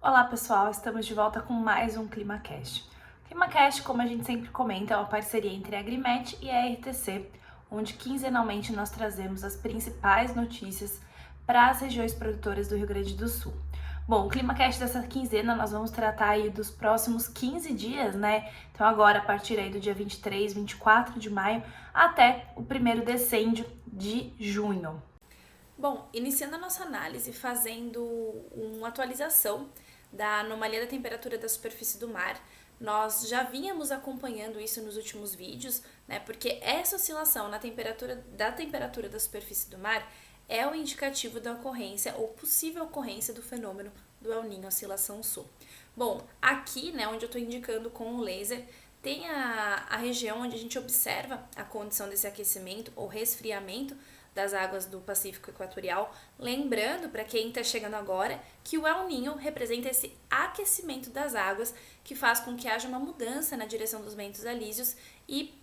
Olá pessoal, estamos de volta com mais um ClimaCast. O ClimaCast, como a gente sempre comenta, é uma parceria entre a Agrimet e a RTC, onde quinzenalmente nós trazemos as principais notícias para as regiões produtoras do Rio Grande do Sul. Bom, o ClimaCast dessa quinzena nós vamos tratar aí dos próximos 15 dias, né? Então agora a partir aí do dia 23, 24 de maio até o primeiro decêndio de junho. Bom, iniciando a nossa análise fazendo uma atualização da anomalia da temperatura da superfície do mar, nós já vínhamos acompanhando isso nos últimos vídeos, né? Porque essa oscilação na temperatura da superfície do mar é o indicativo da ocorrência ou possível ocorrência do fenômeno do El Niño Oscilação Sul. Bom, aqui, né, onde eu estou indicando com o laser, tem a região onde a gente observa a condição desse aquecimento ou resfriamento das águas do Pacífico Equatorial. Lembrando, para quem está chegando agora, que o El Niño representa esse aquecimento das águas que faz com que haja uma mudança na direção dos ventos alísios e,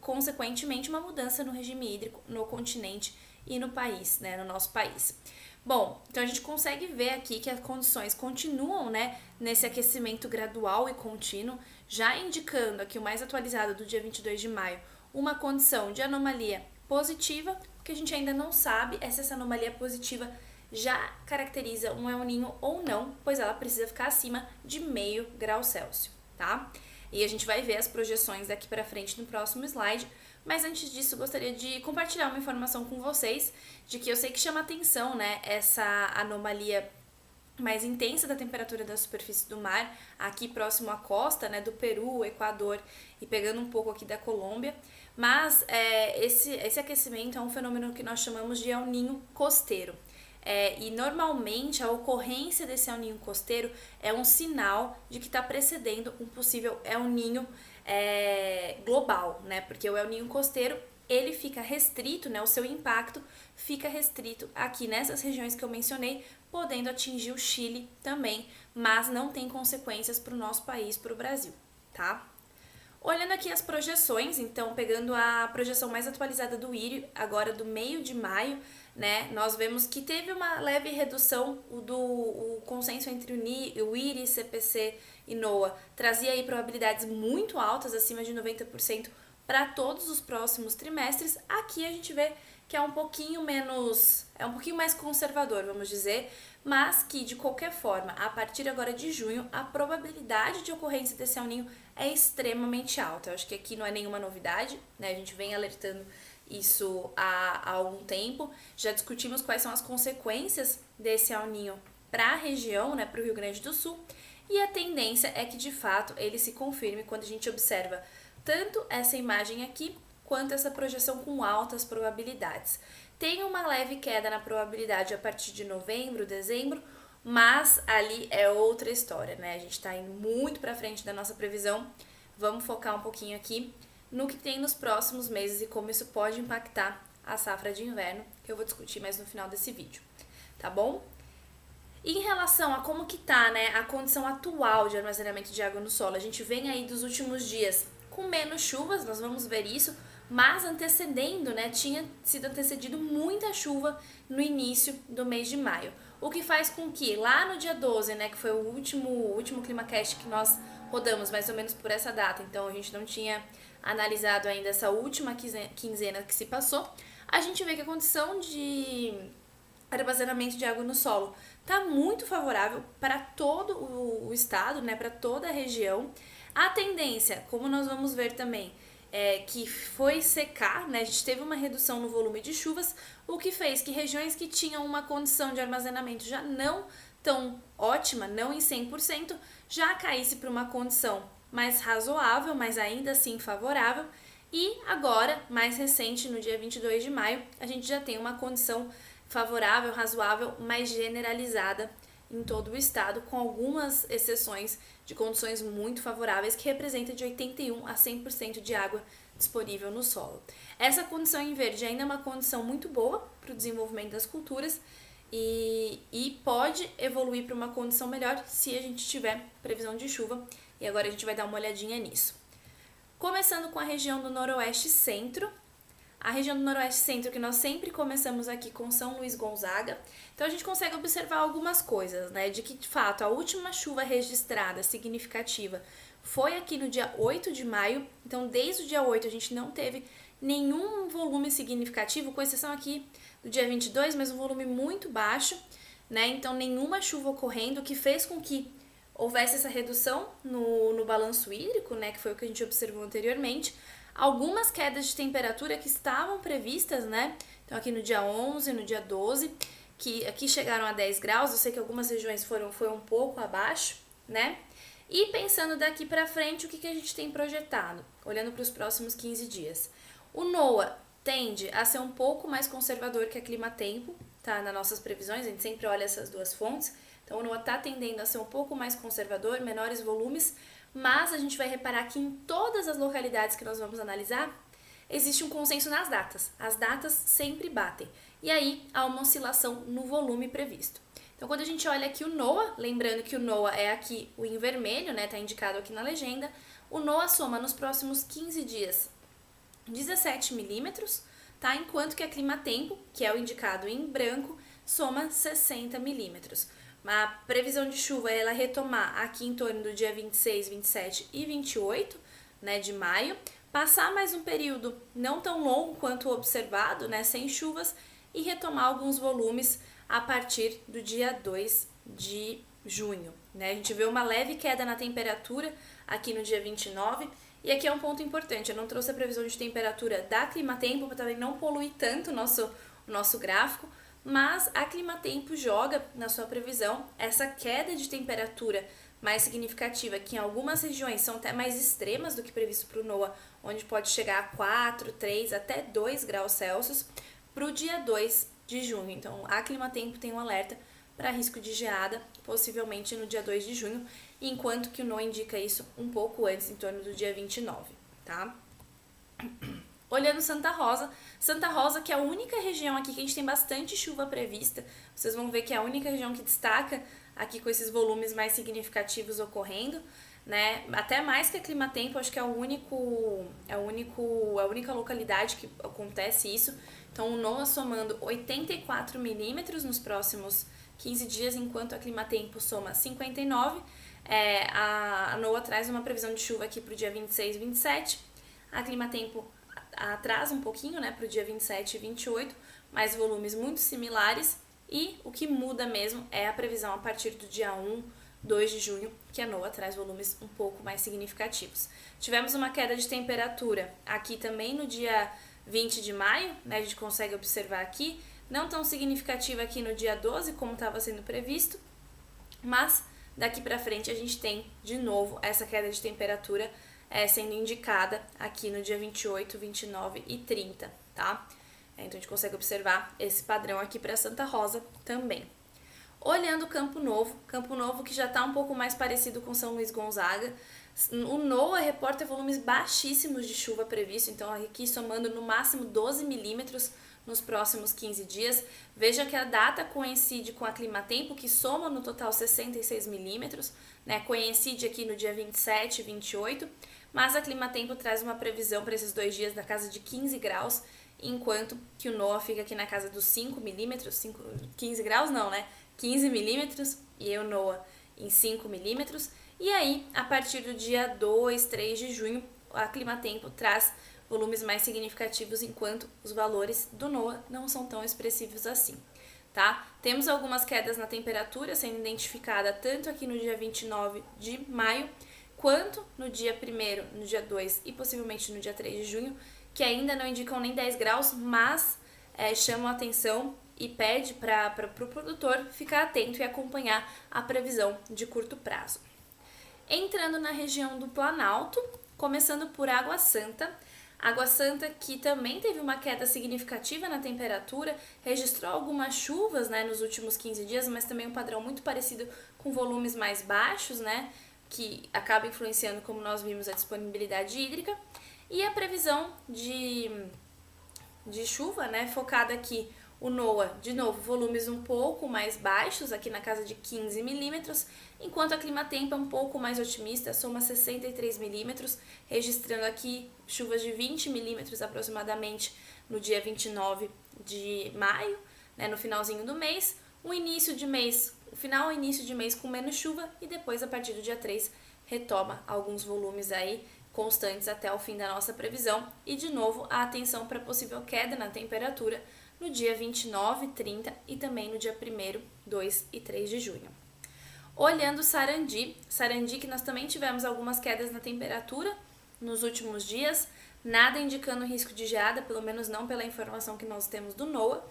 consequentemente, uma mudança no regime hídrico no continente e no país, né, no nosso país. Bom, então a gente consegue ver aqui que as condições continuam, né, nesse aquecimento gradual e contínuo, já indicando aqui o mais atualizado do dia 22 de maio, uma condição de anomalia positiva, que a gente ainda não sabe se essa anomalia positiva já caracteriza um El Niño ou não, pois ela precisa ficar acima de 0,5 grau Celsius, tá? E a gente vai ver as projeções daqui para frente no próximo slide, mas antes disso gostaria de compartilhar uma informação com vocês, de que eu sei que chama atenção, né, essa anomalia mais intensa da temperatura da superfície do mar, aqui próximo à costa, né, do Peru, Equador e pegando um pouco aqui da Colômbia, mas esse aquecimento é um fenômeno que nós chamamos de El Niño costeiro. E normalmente a ocorrência desse El Niño costeiro é um sinal de que está precedendo um possível El Niño global, né? Porque o El Niño costeiro ele fica restrito, né? O seu impacto fica restrito aqui nessas regiões que eu mencionei, podendo atingir o Chile também, mas não tem consequências para o nosso país, para o Brasil, tá? Olhando aqui as projeções, então pegando a projeção mais atualizada do IRI, agora do meio de maio, né, nós vemos que teve uma leve redução, o consenso entre o IRI, CPC e NOAA trazia aí probabilidades muito altas, acima de 90% para todos os próximos trimestres. Aqui a gente vê que é um pouquinho mais conservador, vamos dizer, mas que de qualquer forma, a partir agora de junho, a probabilidade de ocorrência desse El Niño é extremamente alta. Eu acho que aqui não é nenhuma novidade, né? A gente vem alertando isso há algum tempo. Já discutimos quais são as consequências desse El Niño para a região, né, para o Rio Grande do Sul, e a tendência é que de fato ele se confirme quando a gente observa tanto essa imagem aqui quanto essa projeção com altas probabilidades. Tem uma leve queda na probabilidade a partir de novembro, dezembro, mas ali é outra história, né? A gente tá indo muito para frente da nossa previsão. Vamos focar um pouquinho aqui no que tem nos próximos meses e como isso pode impactar a safra de inverno, que eu vou discutir mais no final desse vídeo, tá bom? E em relação a como que tá, né, a condição atual de armazenamento de água no solo, a gente vem aí dos últimos dias com menos chuvas, nós vamos ver isso, mas antecedendo, né, tinha sido antecedido muita chuva no início do mês de maio, o que faz com que lá no dia 12, né, que foi o último ClimaCast que nós rodamos mais ou menos por essa data, então a gente não tinha analisado ainda essa última quinzena que se passou, a gente vê que a condição de armazenamento de água no solo está muito favorável para todo o estado, né, para toda a região. A tendência, como nós vamos ver também, que foi secar, né? A gente teve uma redução no volume de chuvas, o que fez que regiões que tinham uma condição de armazenamento já não tão ótima, não em 100%, já caísse para uma condição mais razoável, mas ainda assim favorável. E agora, mais recente, no dia 22 de maio, a gente já tem uma condição favorável, razoável, mais generalizada em todo o estado, com algumas exceções de condições muito favoráveis, que representa de 81% a 100% de água disponível no solo. Essa condição em verde ainda é uma condição muito boa para o desenvolvimento das culturas e pode evoluir para uma condição melhor se a gente tiver previsão de chuva, e agora a gente vai dar uma olhadinha nisso. Começando com a região do Noroeste Centro, a região do Noroeste Centro, que nós sempre começamos aqui com São Luís Gonzaga. Então a gente consegue observar algumas coisas, né? De que, de fato, a última chuva registrada significativa foi aqui no dia 8 de maio. Então, desde o dia 8 a gente não teve nenhum volume significativo, com exceção aqui do dia 22, mas um volume muito baixo, né? Então, nenhuma chuva ocorrendo, o que fez com que houvesse essa redução no balanço hídrico, né? Que foi o que a gente observou anteriormente. Algumas quedas de temperatura que estavam previstas, né? Então, aqui no dia 11, no dia 12, que aqui chegaram a 10 graus, eu sei que algumas regiões foi um pouco abaixo, né? E pensando daqui para frente, o que a gente tem projetado? Olhando para os próximos 15 dias. O NOAA tende a ser um pouco mais conservador que a Climatempo, tá? Nas nossas previsões, a gente sempre olha essas duas fontes. Então, o NOAA está tendendo a ser um pouco mais conservador, menores volumes, mas a gente vai reparar que em todas as localidades que nós vamos analisar, existe um consenso nas datas. As datas sempre batem. E aí, há uma oscilação no volume previsto. Então, quando a gente olha aqui o NOAA, lembrando que o NOAA é aqui o em vermelho, né? Tá indicado aqui na legenda. O NOAA soma nos próximos 15 dias 17 milímetros, tá? Enquanto que a Climatempo, que é o indicado em branco, soma 60 milímetros. A previsão de chuva ela retomar aqui em torno do dia 26, 27 e 28, né, de maio, passar mais um período não tão longo quanto o observado, né, sem chuvas, e retomar alguns volumes a partir do dia 2 de junho. Né? A gente vê uma leve queda na temperatura aqui no dia 29, e aqui é um ponto importante, eu não trouxe a previsão de temperatura da Climatempo para também não poluir tanto o nosso gráfico, mas a Climatempo joga na sua previsão essa queda de temperatura mais significativa, que em algumas regiões são até mais extremas do que previsto para o NOAA, onde pode chegar a 4, 3, até 2 graus Celsius, para o dia 2 de junho. Então, a Climatempo tem um alerta para risco de geada, possivelmente no dia 2 de junho, enquanto que o NOAA indica isso um pouco antes, em torno do dia 29, tá? Olhando Santa Rosa, que é a única região aqui que a gente tem bastante chuva prevista, vocês vão ver que é a única região que destaca aqui com esses volumes mais significativos ocorrendo, né? Até mais que a Climatempo, acho que é a única localidade que acontece isso. Então, o NOAA somando 84 milímetros nos próximos 15 dias, enquanto a Climatempo soma 59. A NOAA traz uma previsão de chuva aqui para o dia 26 e 27. A Climatempo atrasa um pouquinho, né, para o dia 27 e 28, mas volumes muito similares, e o que muda mesmo é a previsão a partir do dia 1, 2 de junho, que a NOAA traz volumes um pouco mais significativos. Tivemos uma queda de temperatura aqui também no dia 20 de maio, né, a gente consegue observar aqui, não tão significativa aqui no dia 12, como estava sendo previsto, mas daqui para frente a gente tem de novo essa queda de temperatura sendo indicada aqui no dia 28, 29 e 30, tá? Então a gente consegue observar esse padrão aqui para Santa Rosa também. Olhando Campo Novo que já está um pouco mais parecido com São Luís Gonzaga, o NOAA reporta volumes baixíssimos de chuva previsto, então aqui somando no máximo 12 milímetros nos próximos 15 dias. Veja que a data coincide com a Climatempo, que soma no total 66 milímetros, né? Coincide aqui no dia 27 e 28, mas a Climatempo traz uma previsão para esses 2 dias na casa de 15 graus, enquanto que o NOAA fica aqui na casa dos 5 milímetros, 15 graus não, né? 15 milímetros, e o NOAA em 5 milímetros. E aí, a partir do dia 2, 3 de junho, a Climatempo traz volumes mais significativos, enquanto os valores do NOAA não são tão expressivos assim, tá? Temos algumas quedas na temperatura sendo identificada tanto aqui no dia 29 de maio, quanto no dia 1º, no dia 2 e possivelmente no dia 3 de junho, que ainda não indicam nem 10 graus, mas chamam a atenção e pede para o produtor ficar atento e acompanhar a previsão de curto prazo. Entrando na região do Planalto, começando por Água Santa. Água Santa que também teve uma queda significativa na temperatura, registrou algumas chuvas, né, nos últimos 15 dias, mas também um padrão muito parecido com volumes mais baixos, né, que acaba influenciando, como nós vimos, a disponibilidade hídrica. E a previsão de chuva, né, focada aqui o NOAA, de novo, volumes um pouco mais baixos, aqui na casa de 15 milímetros, enquanto a Climatempo é um pouco mais otimista, soma 63 milímetros, registrando aqui chuvas de 20 milímetros aproximadamente no dia 29 de maio, né, no finalzinho do mês, o início de mês, o final e início de mês com menos chuva e depois a partir do dia 3 retoma alguns volumes aí constantes até o fim da nossa previsão e de novo a atenção para possível queda na temperatura no dia 29, 30 e também no dia 1º, 2 e 3 de junho. Olhando Sarandi que nós também tivemos algumas quedas na temperatura nos últimos dias, nada indicando risco de geada, pelo menos não pela informação que nós temos do NOAA.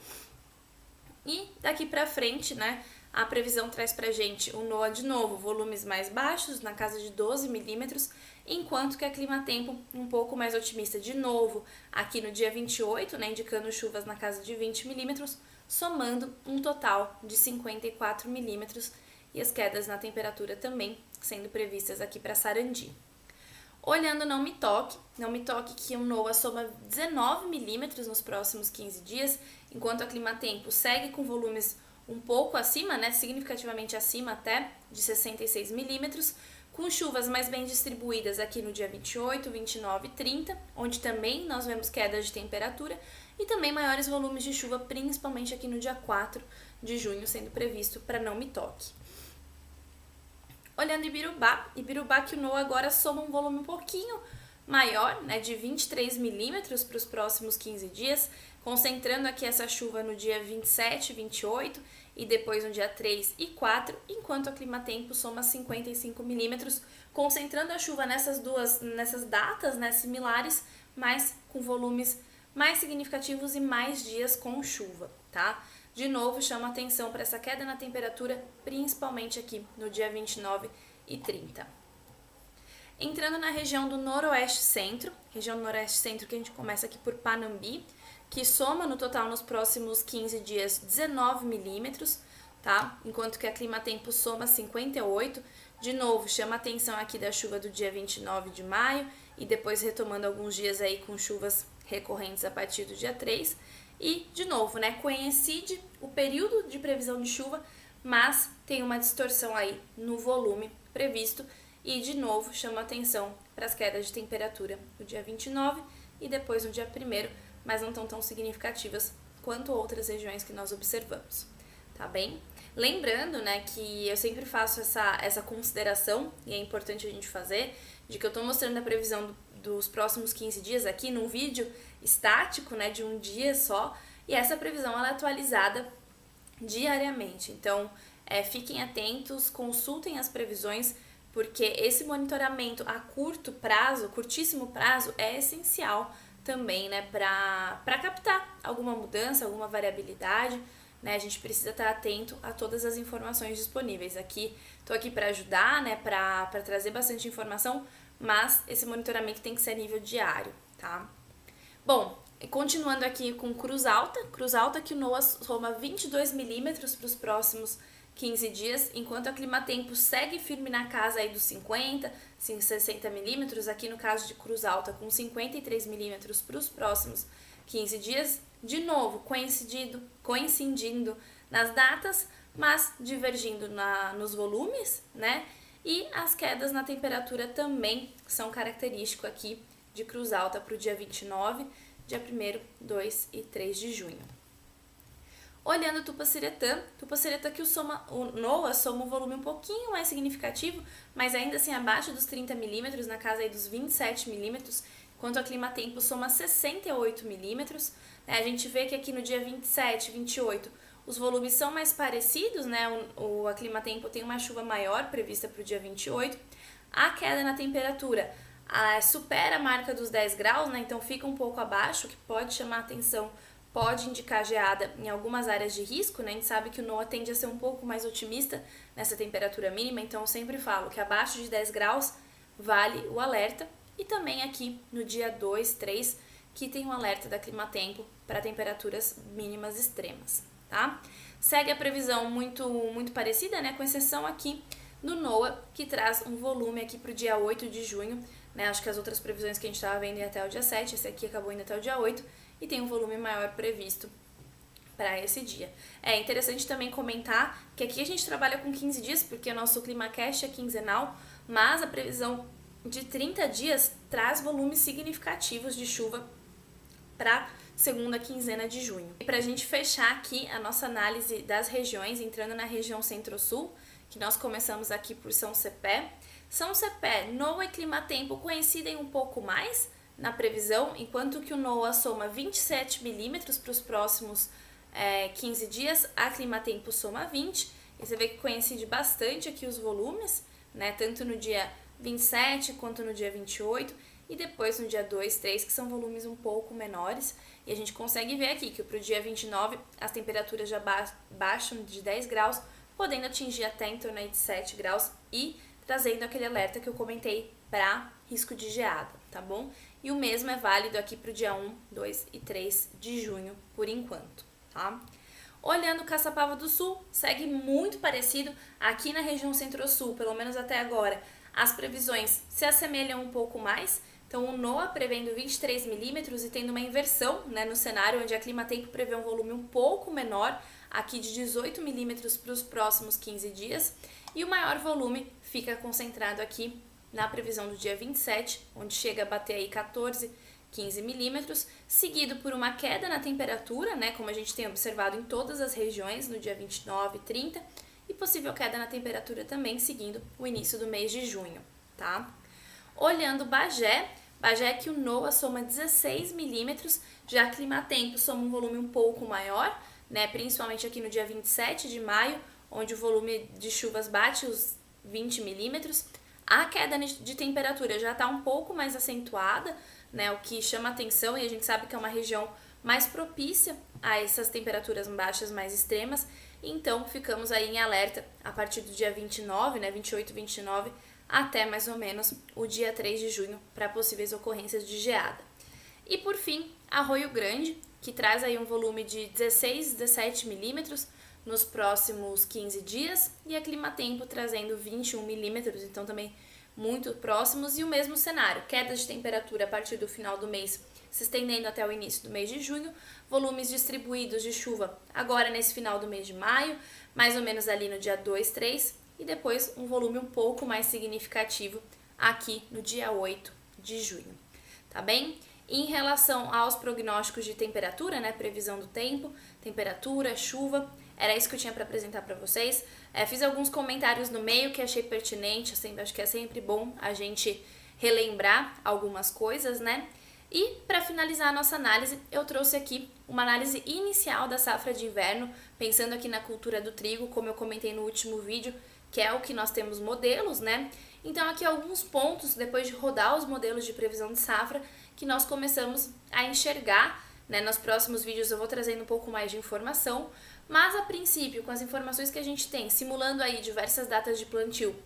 E daqui para frente, né, a previsão traz pra gente o NOAA de novo, volumes mais baixos, na casa de 12 milímetros, enquanto que a Climatempo um pouco mais otimista de novo, aqui no dia 28, né, indicando chuvas na casa de 20 milímetros, somando um total de 54 milímetros e as quedas na temperatura também sendo previstas aqui para Sarandi. Olhando Não Me Toque que o NOAA soma 19 milímetros nos próximos 15 dias, enquanto a Climatempo segue com volumes um pouco acima, né, significativamente acima até de 66 milímetros, com chuvas mais bem distribuídas aqui no dia 28, 29 e 30, onde também nós vemos queda de temperatura e também maiores volumes de chuva, principalmente aqui no dia 4 de junho, sendo previsto para Não Me Toque. Olhando Ibirubá que o NOAA agora soma um volume um pouquinho maior, né, de 23 milímetros para os próximos 15 dias, concentrando aqui essa chuva no dia 27, 28 e depois no dia 3 e 4, enquanto a Climatempo soma 55 milímetros, concentrando a chuva nessas datas, né, similares, mas com volumes mais significativos e mais dias com chuva, tá? De novo, chama atenção para essa queda na temperatura, principalmente aqui no dia 29 e 30. Entrando na região do Noroeste Centro, que a gente começa aqui por Panambi, que soma no total nos próximos 15 dias 19 milímetros, tá? Enquanto que a Climatempo soma 58. De novo, chama atenção aqui da chuva do dia 29 de maio e depois retomando alguns dias aí com chuvas recorrentes a partir do dia 3. E, de novo, né, coincide o período de previsão de chuva, mas tem uma distorção aí no volume previsto e, de novo, chama atenção para as quedas de temperatura no dia 29 e depois no dia 1º, mas não tão significativas quanto outras regiões que nós observamos, tá bem? Lembrando, né, que eu sempre faço essa consideração, e é importante a gente fazer, de que eu estou mostrando a previsão dos próximos 15 dias aqui num vídeo estático, né, de um dia só, e essa previsão ela é atualizada diariamente. Então, fiquem atentos, consultem as previsões, porque esse monitoramento a curtíssimo prazo, é essencial também, né, para captar alguma mudança, alguma variabilidade, né? A gente precisa estar atento a todas as informações disponíveis. Estou aqui para ajudar, né, para trazer bastante informação, mas esse monitoramento tem que ser a nível diário, tá? Bom, continuando aqui com Cruz Alta que o NOAA soma 22 milímetros para os próximos 15 dias, enquanto a Climatempo segue firme na casa aí dos 50, 60 milímetros, aqui no caso de Cruz Alta com 53 milímetros para os próximos 15 dias, de novo coincidindo nas datas, mas divergindo nos volumes, né? E as quedas na temperatura também são características aqui de Cruz Alta para o dia 29, dia 1º, 2 e 3 de junho. Olhando Tupaciretã que o NOAA soma um volume um pouquinho mais significativo, mas ainda assim abaixo dos 30 milímetros, na casa aí dos 27 milímetros, enquanto a Climatempo soma 68 milímetros. A gente vê que aqui no dia 27, 28, os volumes são mais parecidos, né? A Climatempo tem uma chuva maior prevista para o dia 28. A queda na temperatura supera a marca dos 10 graus, né? Então fica um pouco abaixo, o que pode chamar atenção, pode indicar geada em algumas áreas de risco, né? A gente sabe que o NOAA tende a ser um pouco mais otimista nessa temperatura mínima, então eu sempre falo que abaixo de 10 graus vale o alerta. E também aqui no dia 2, 3, que tem um alerta da Climatempo para temperaturas mínimas extremas, tá? Segue a previsão muito parecida, né? Com exceção aqui no NOAA, que traz um volume aqui para o dia 8 de junho, né? Acho que as outras previsões que a gente estava vendo iam até o dia 7, esse aqui acabou indo até o dia 8 e tem um volume maior previsto para esse dia. É interessante também comentar que aqui a gente trabalha com 15 dias, porque o nosso ClimaCast é quinzenal, mas a previsão de 30 dias traz volumes significativos de chuva para segunda quinzena de junho. E para a gente fechar aqui a nossa análise das regiões, entrando na região Centro-Sul, que nós começamos aqui por São Cepé. São Cepé, NOAA e Climatempo coincidem um pouco mais na previsão, enquanto que o NOAA soma 27 milímetros para os próximos 15 dias, a Climatempo soma 20, e você vê que coincide bastante aqui os volumes, né, tanto no dia 27 quanto no dia 28, e depois no dia 2, 3, que são volumes um pouco menores, e a gente consegue ver aqui que para o dia 29 as temperaturas já baixam de 10 graus, podendo atingir até em torno de 7 graus e trazendo aquele alerta que eu comentei para risco de geada, tá bom? E o mesmo é válido aqui para o dia 1, 2 e 3 de junho, por enquanto, tá? Olhando Caçapava do Sul, segue muito parecido aqui na região Centro-Sul, pelo menos até agora. As previsões se assemelham um pouco mais, então o NOAA prevendo 23 milímetros e tendo uma inversão, né, no cenário onde a Climatempo prevê um volume um pouco menor, aqui de 18 milímetros para os próximos 15 dias, e o maior volume fica concentrado aqui na previsão do dia 27, onde chega a bater aí 14, 15 milímetros, seguido por uma queda na temperatura, né, como a gente tem observado em todas as regiões, no dia 29 e 30, e possível queda na temperatura também, seguindo o início do mês de junho, tá? Olhando Bagé que o NOAA soma 16 milímetros, já a Climatempo soma um volume um pouco maior, né, principalmente aqui no dia 27 de maio, onde o volume de chuvas bate os 20 milímetros. A queda de temperatura já está um pouco mais acentuada, né, o que chama atenção, e a gente sabe que é uma região mais propícia a essas temperaturas baixas mais extremas, então ficamos aí em alerta a partir do dia 29, né, 28, 29, até mais ou menos o dia 3 de junho para possíveis ocorrências de geada. E por fim, Arroio Grande, que traz aí um volume de 16, 17 milímetros nos próximos 15 dias, e a Climatempo trazendo 21 milímetros, então também muito próximos, e o mesmo cenário, queda de temperatura a partir do final do mês, se estendendo até o início do mês de junho, volumes distribuídos de chuva agora nesse final do mês de maio, mais ou menos ali no dia 2, 3, e depois um volume um pouco mais significativo aqui no dia 8 de junho, tá bem? Em relação aos prognósticos de temperatura, né, previsão do tempo, temperatura, chuva, era isso que eu tinha para apresentar para vocês. Fiz alguns comentários no meio que achei pertinente, acho que é sempre bom a gente relembrar algumas coisas, né? E para finalizar a nossa análise, eu trouxe aqui uma análise inicial da safra de inverno, pensando aqui na cultura do trigo, como eu comentei no último vídeo, que é o que nós temos modelos, né? Então aqui alguns pontos, depois de rodar os modelos de previsão de safra, que nós começamos a enxergar, né? Nos próximos vídeos eu vou trazendo um pouco mais de informação, mas a princípio, com as informações que a gente tem, simulando aí diversas datas de plantio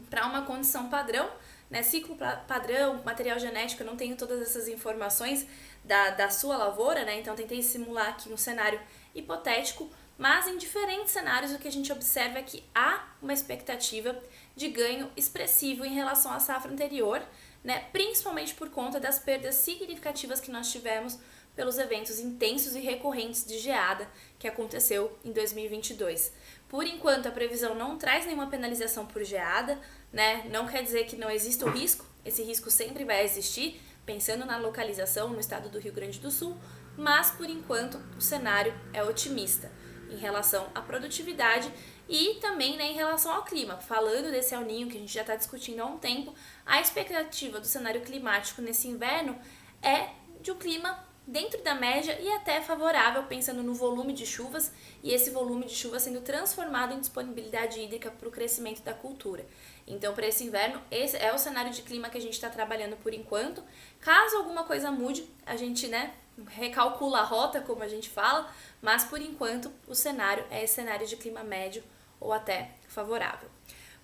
para uma condição padrão, né? Ciclo padrão, material genético, eu não tenho todas essas informações da sua lavoura, né? Então tentei simular aqui um cenário hipotético, mas em diferentes cenários o que a gente observa é que há uma expectativa de ganho expressivo em relação à safra anterior, né? Principalmente por conta das perdas significativas que nós tivemos pelos eventos intensos e recorrentes de geada que aconteceu em 2022. Por enquanto, a previsão não traz nenhuma penalização por geada, né? Não quer dizer que não exista o risco, esse risco sempre vai existir, pensando na localização no estado do Rio Grande do Sul, mas por enquanto o cenário é otimista em relação à produtividade e também, né, em relação ao clima. Falando desse El Niño que a gente já está discutindo há um tempo, a expectativa do cenário climático nesse inverno é de um clima dentro da média e até favorável, pensando no volume de chuvas e esse volume de chuva sendo transformado em disponibilidade hídrica para o crescimento da cultura. Então, para esse inverno, esse é o cenário de clima que a gente está trabalhando por enquanto. Caso alguma coisa mude, a gente, né, recalcula a rota, como a gente fala, mas por enquanto o cenário é esse cenário de clima médio ou até favorável.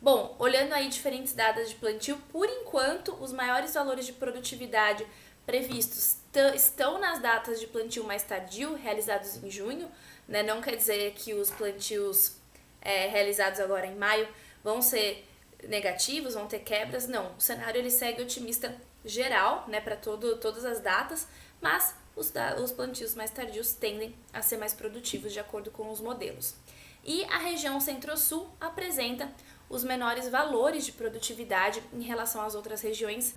Bom, olhando aí diferentes datas de plantio, por enquanto os maiores valores de produtividade previstos estão nas datas de plantio mais tardio, realizados em junho, né? Não quer dizer que os plantios realizados agora em maio vão ser negativos, vão ter quebras, não. O cenário ele segue otimista geral, né, para todas as datas, mas os plantios mais tardios tendem a ser mais produtivos de acordo com os modelos. E a região Centro-Sul apresenta os menores valores de produtividade em relação às outras regiões.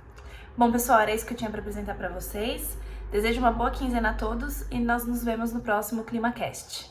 Bom, pessoal, era isso que eu tinha para apresentar para vocês. Desejo uma boa quinzena a todos e nós nos vemos no próximo ClimaCast.